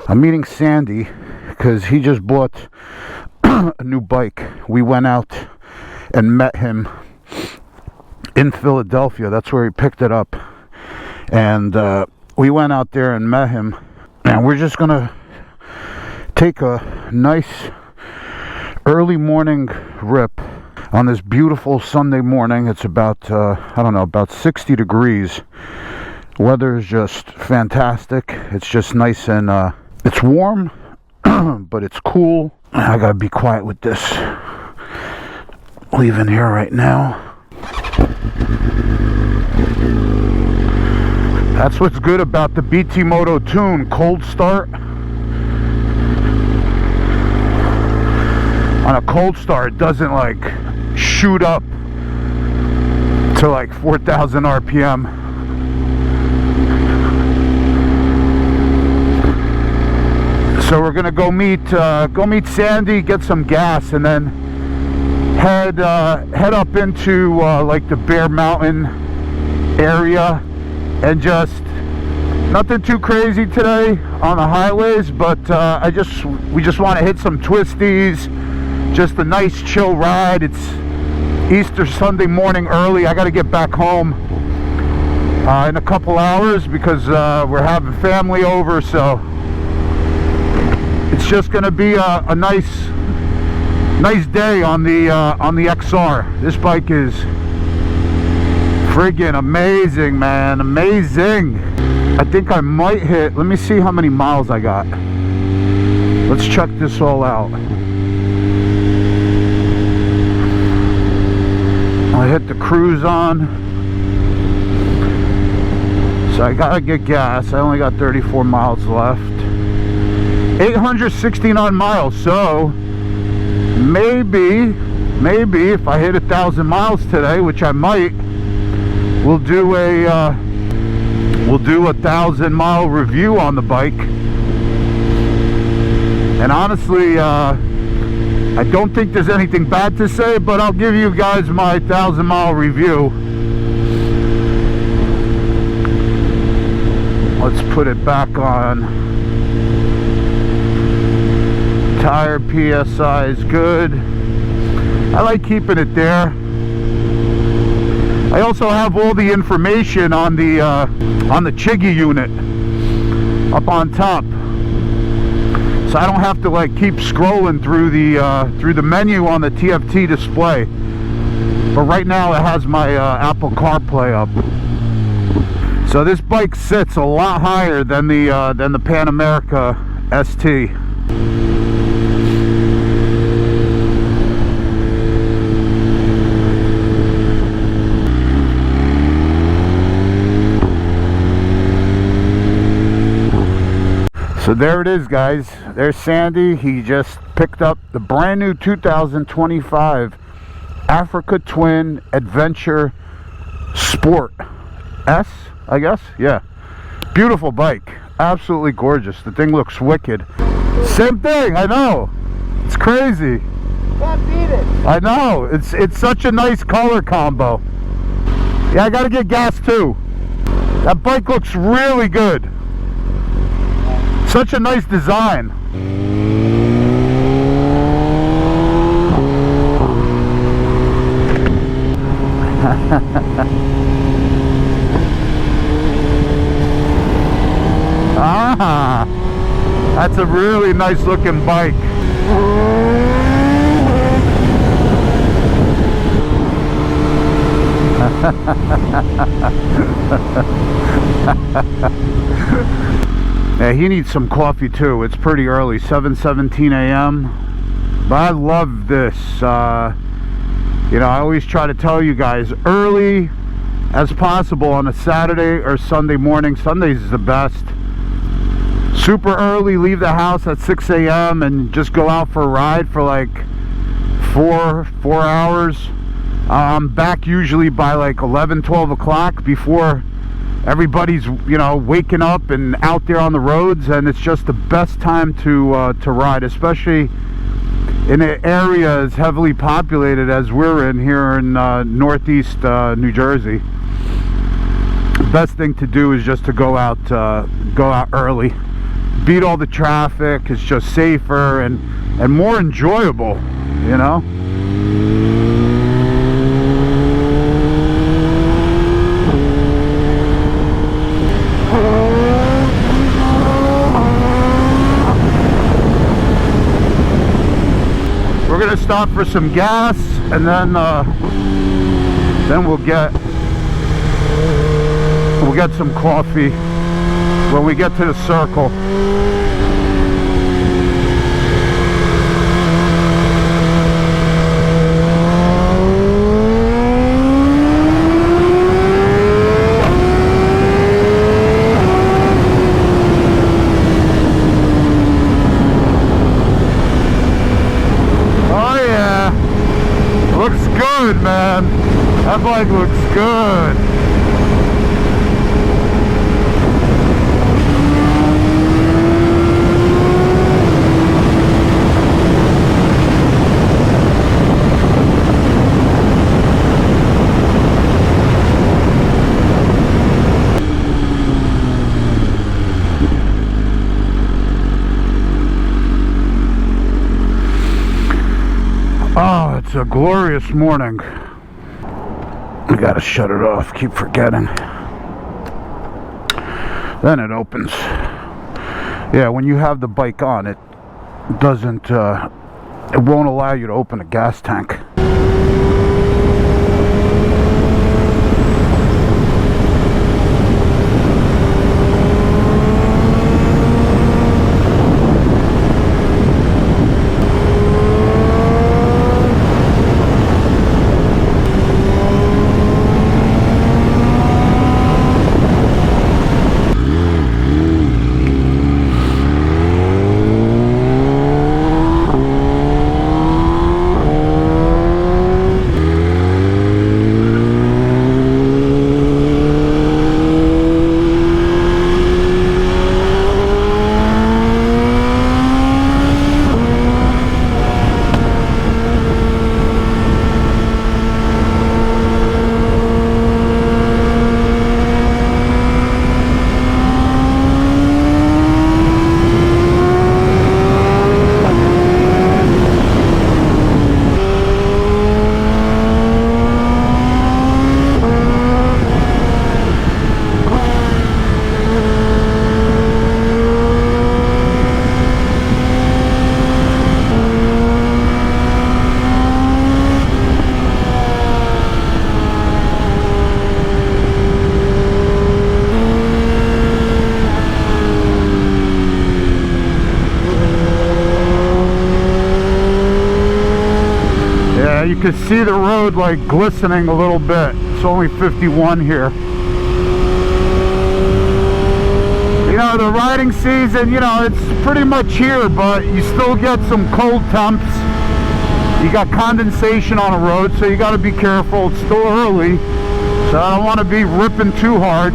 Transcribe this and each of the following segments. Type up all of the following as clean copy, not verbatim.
I'm meeting Sandy because he just bought a new bike. We went out and met him in Philadelphia. That's where he picked it up. And we went out there and met him. And we're just going to take a nice early morning rip on this beautiful Sunday morning. It's about, I don't know, about 60 degrees. Weather is just fantastic. It's just nice and it's warm, but it's cool. I gotta be quiet with this. Leaving here right now. That's what's good about the BT Moto Tune. Cold start. On a cold start, it doesn't like shoot up to like 4,000 RPM. So we're gonna go meet Sandy, get some gas, and then head up into like the Bear Mountain area, and just nothing too crazy today on the highways, but we just want to hit some twisties, just a nice chill ride. It's Easter Sunday morning early. I got to get back home in a couple hours because we're having family over, so it's just going to be a nice day on the XR. This bike is friggin' amazing, man. Amazing. I think I might hit, let me see how many miles I got. Let's check this all out. I hit the cruise on. So I gotta get gas. I only got 34 miles left. 869 miles, so maybe if I hit 1,000 miles today, which I might, we'll do a 1,000-mile review on the bike. And honestly, I don't think there's anything bad to say, but I'll give you guys my 1,000-mile review. Let's put it back on. Tire PSI is good. I like keeping it there. I also have all the information on the Chiggy unit up on top, so I don't have to like keep scrolling through the menu on the TFT display. But right now it has my Apple CarPlay up. So this bike sits a lot higher than the Pan America ST. So there it is, guys. There's Sandy. He just picked up the brand new 2025 Africa Twin Adventure Sport S, I guess. Yeah, beautiful bike, absolutely gorgeous. The thing looks wicked. Same thing, I know. It's crazy. Can't beat it. I know. It's such a nice color combo. Yeah, I gotta get gas too. That bike looks really good. Such a nice design. Ah, that's a really nice looking bike. Yeah, he needs some coffee too. It's pretty early, 7:17 a.m. But I love this. You know, I always try to tell you guys early as possible on a Saturday or Sunday morning. Sundays is the best. Super early, leave the house at 6 a.m. and just go out for a ride for like four hours. I'm back usually by like 11, 12 o'clock before everybody's, you know, waking up and out there on the roads, and it's just the best time to ride, especially in an area as heavily populated as we're in here in northeast New Jersey. The best thing to do is just to go out early. beat all the traffic. It's just safer and more enjoyable, you know. We're gonna stop for some gas, and then we'll get some coffee when we get to the circle. Good, man. That bike looks good. Oh, it's a glorious morning. I gotta shut it off, keep forgetting. Then it opens. Yeah, when you have the bike on, it doesn't, it won't allow you to open a gas tank. You can see the road like glistening a little bit. It's only 51 here. You know, the riding season, you know, it's pretty much here, but you still get some cold temps. You got condensation on the road, so you got to be careful. It's still early, so I don't want to be ripping too hard.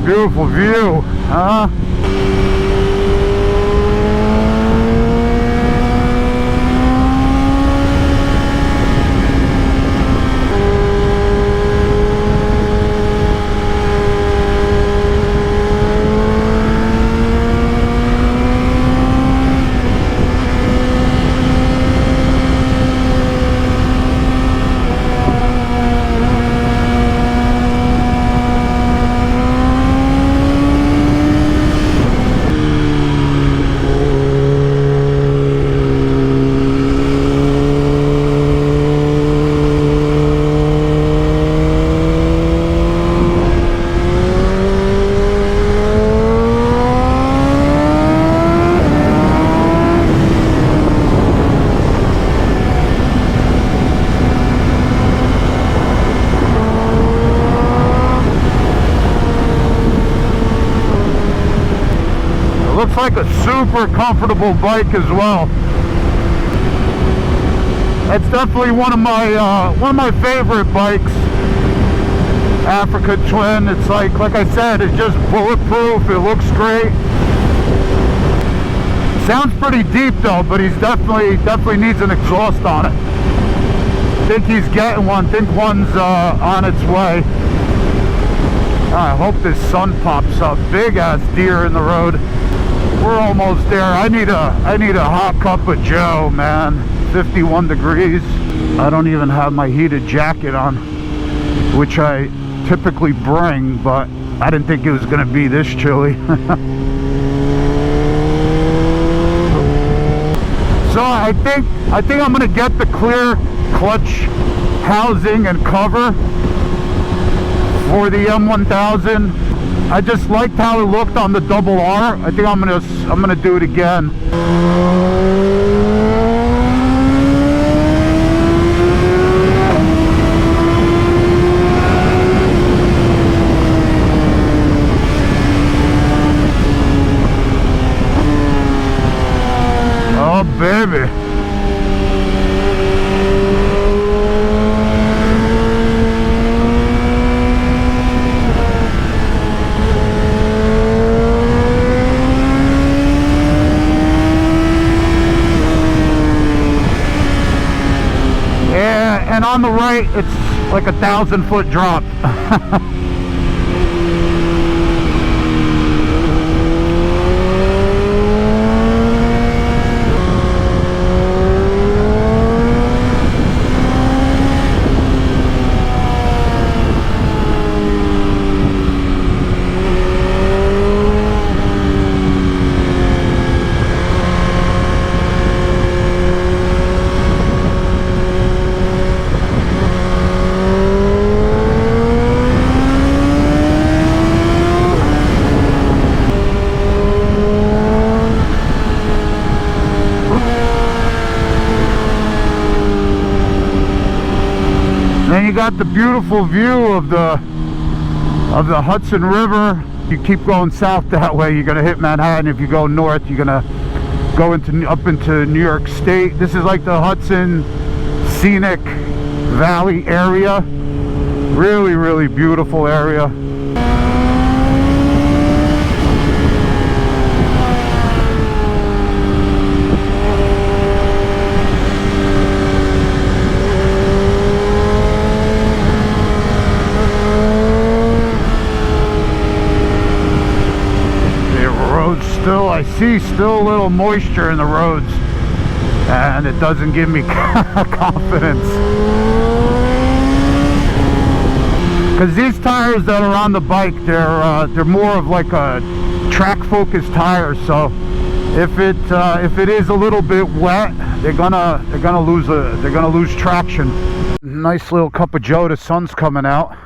Beautiful view, huh? super comfortable bike as well. That's definitely one of my favorite bikes. Africa Twin. It's like I said, it's just bulletproof. It looks great. Sounds pretty deep though, but he's definitely needs an exhaust on it. Think he's getting one. Think one's on its way. I hope this sun pops up. Big ass deer in the road. We're almost there. I need a hot cup of Joe, man. 51 degrees. I don't even have my heated jacket on, which I typically bring, but I didn't think it was gonna be this chilly. So I think I'm gonna get the clear clutch housing and cover for the M1000. I just liked how it looked on the double R. I think I'm gonna do it again. Oh baby. And on the right, it's like a 1,000-foot drop. Then you got the beautiful view of the Hudson River. You keep going south that way, you're gonna hit Manhattan. If you go north, you're gonna go up into New York State. This is like the Hudson Scenic Valley area. Really, really beautiful area. Still, I see still a little moisture in the roads, and it doesn't give me confidence. Because these tires that are on the bike, they're more of like a track-focused tire. So if it is a little bit wet, they're gonna lose traction. Nice little cup of Joe. The sun's coming out.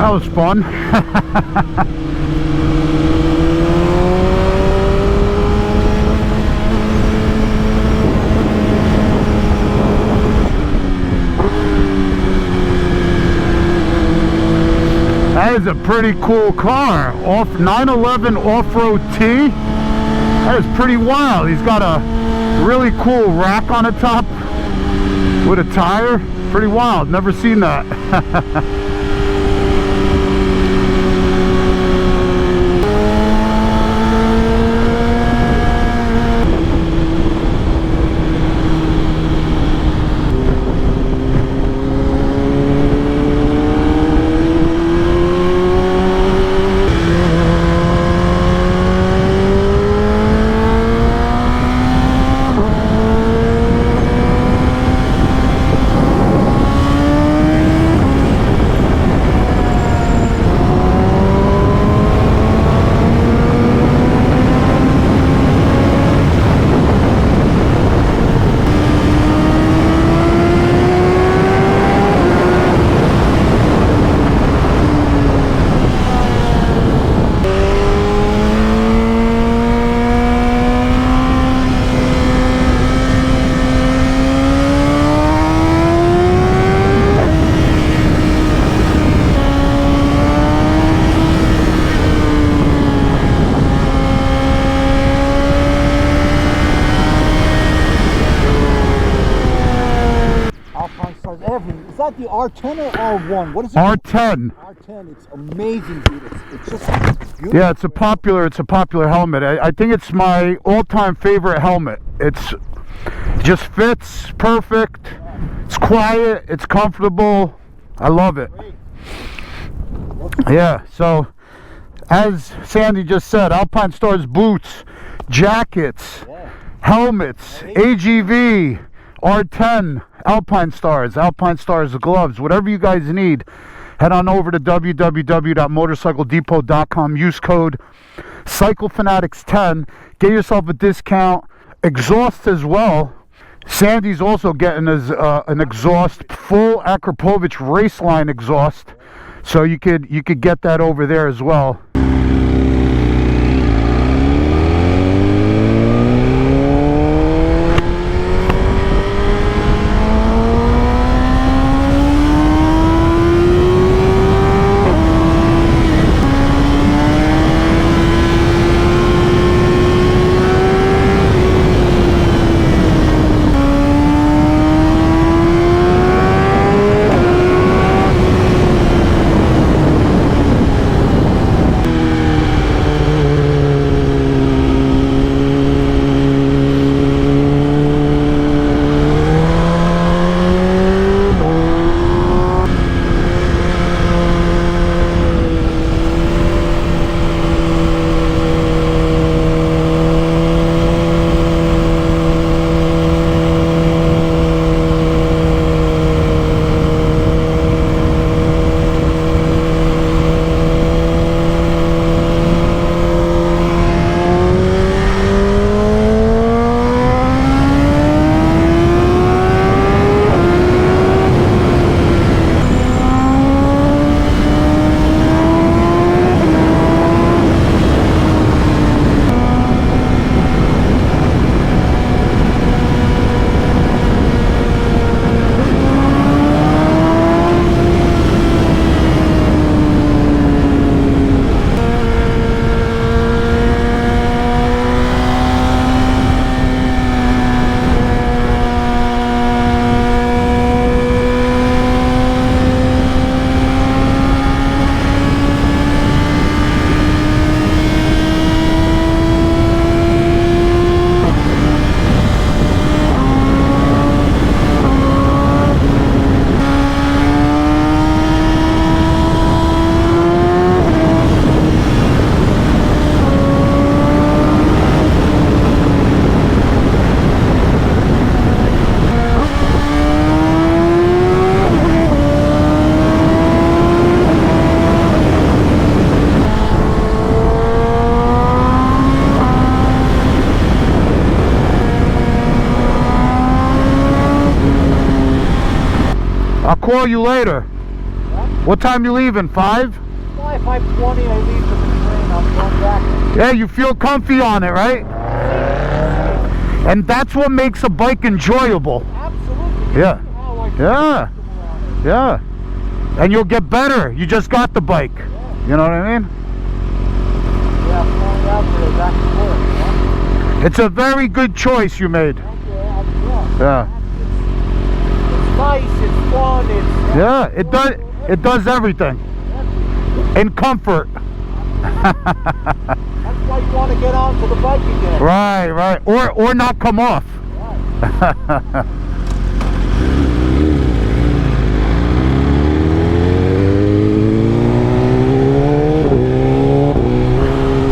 That was fun. That is a pretty cool car. 911 off-road T. That is pretty wild. He's got a really cool rack on the top with a tire. Pretty wild. Never seen that. Is that the R10 or R1? What is it? R10. R10. It's amazing, dude. It's just beautiful. Yeah, it's a popular helmet. I think it's my all-time favorite helmet. It just fits perfect. It's quiet. It's comfortable. I love it. Yeah. So, as Sandy just said, Alpine Stars boots, jackets, helmets, AGV, R10, Alpine Stars gloves, whatever you guys need. Head on over to www.motorcycledepot.com. Use code CycleFanatics10. Get yourself a discount. Exhaust as well. Sandy's also getting an exhaust, full Akrapovic Raceline exhaust. So you could get that over there as well. I'll call you later. Yeah. What time you leaving? 5? 5:20, I leave for the train. I'm going back. Yeah, you feel comfy on it, right? And that's what makes a bike enjoyable. Absolutely. Yeah. Yeah. Yeah. Yeah. And you'll get better. You just got the bike. Yeah. You know what I mean? Yeah, I'm going out there back to work. It's a very good choice you made. Yeah. It's nice, it's fun, it's... Yeah, it does everything. In comfort. That's why you want to get onto the bike again. Right, right. Or not come off. Right.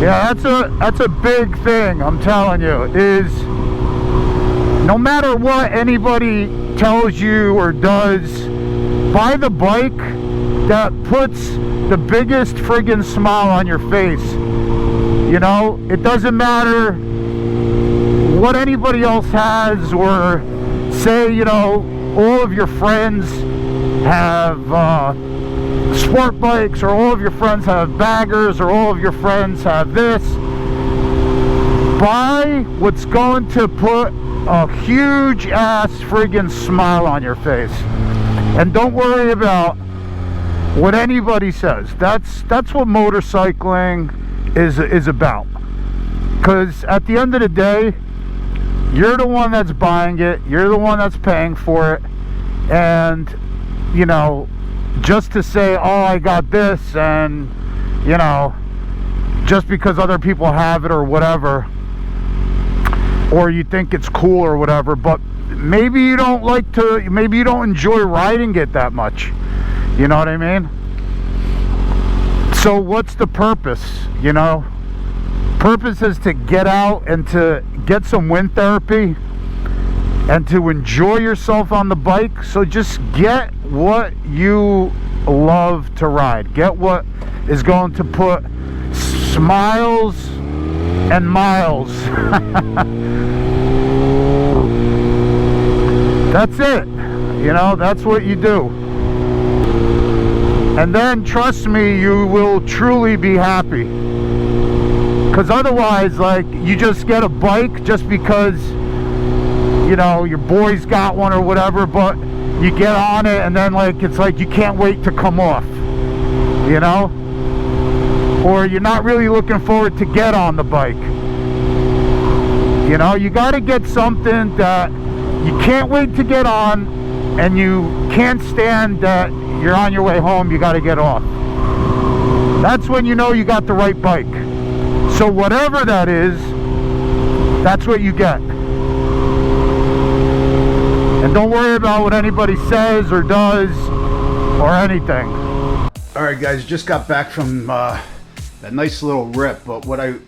Yeah, that's a big thing, I'm telling you, is no matter what anybody tells you or does, buy the bike that puts the biggest friggin' smile on your face. You know, it doesn't matter what anybody else has, or say, you know, all of your friends have sport bikes, or all of your friends have baggers, or all of your friends have this. Buy what's going to put a huge ass friggin' smile on your face, and don't worry about what anybody says. That's what motorcycling is about. Because at the end of the day, you're the one that's buying it, you're the one that's paying for it, and you know, just to say, oh, I got this, and you know, just because other people have it or whatever, or you think it's cool or whatever, but maybe you don't maybe you don't enjoy riding it that much. You know what I mean? So what's the purpose? You know, purpose is to get out and to get some wind therapy and to enjoy yourself on the bike. So just get what you love to ride. Get what is going to put smiles and miles. That's it. You know, that's what you do. And then, trust me, you will truly be happy. Because otherwise, like, you just get a bike just because, you know, your boy's got one or whatever, but you get on it and then, like, it's like you can't wait to come off, you know? Or you're not really looking forward to get on the bike. You know, you got to get something that you can't wait to get on, and you can't stand that you're on your way home, you got to get off. That's when you know you got the right bike. So whatever that is, that's what you get. And don't worry about what anybody says or does or anything. All right, guys, just got back from that nice little rip, but what I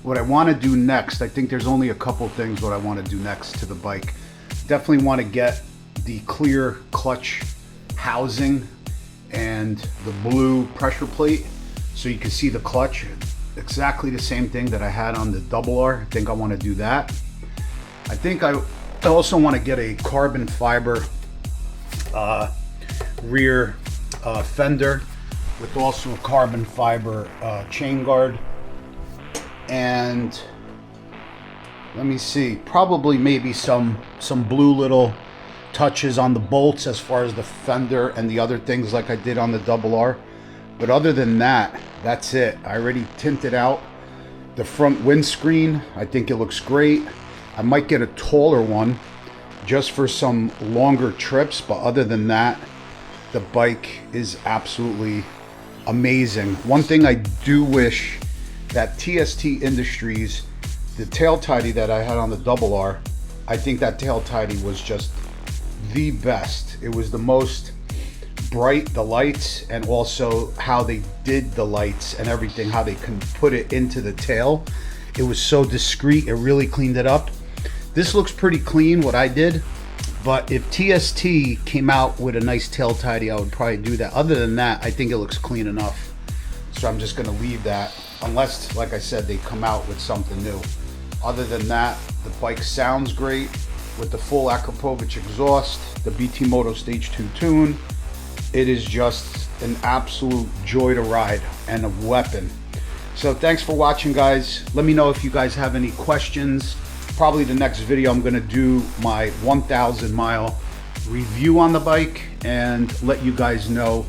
want to do next, I think there's only a couple things what I want to do next to the bike. Definitely want to get the clear clutch housing and the blue pressure plate so you can see the clutch. Exactly the same thing that I had on the Double R. I think I want to do that. I think I also want to get a carbon fiber rear fender with also a carbon fiber chain guard. And let me see, probably maybe some blue little touches on the bolts as far as the fender and the other things like I did on the Double R. But other than that, that's it. I already tinted out the front windscreen. I think it looks great. I might get a taller one just for some longer trips, but other than that, the bike is absolutely amazing. One thing I do wish that TST Industries, the tail tidy that I had on the Double R, I think that tail tidy was just the best. It was the most bright, the lights, and also how they did the lights and everything, how they can put it into the tail. It was so discreet, it really cleaned it up. This looks pretty clean, what I did, but if TST came out with a nice tail tidy, I would probably do that. Other than that, I think it looks clean enough. So I'm just gonna leave that, unless, like I said, they come out with something new. Other than that, the bike sounds great with the full Akrapovic exhaust, the BT Moto Stage 2 tune. It is just an absolute joy to ride and a weapon. So thanks for watching, guys. Let me know if you guys have any questions. Probably the next video I'm gonna do my 1,000 mile review on the bike and let you guys know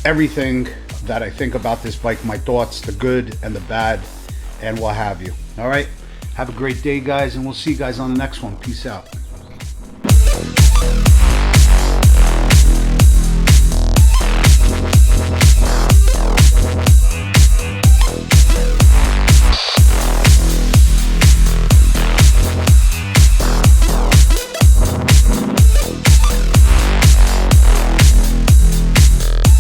everything that I think about this bike, my thoughts, the good and the bad, and what have you. All right, have a great day, guys, and we'll see you guys on the next one. Peace out.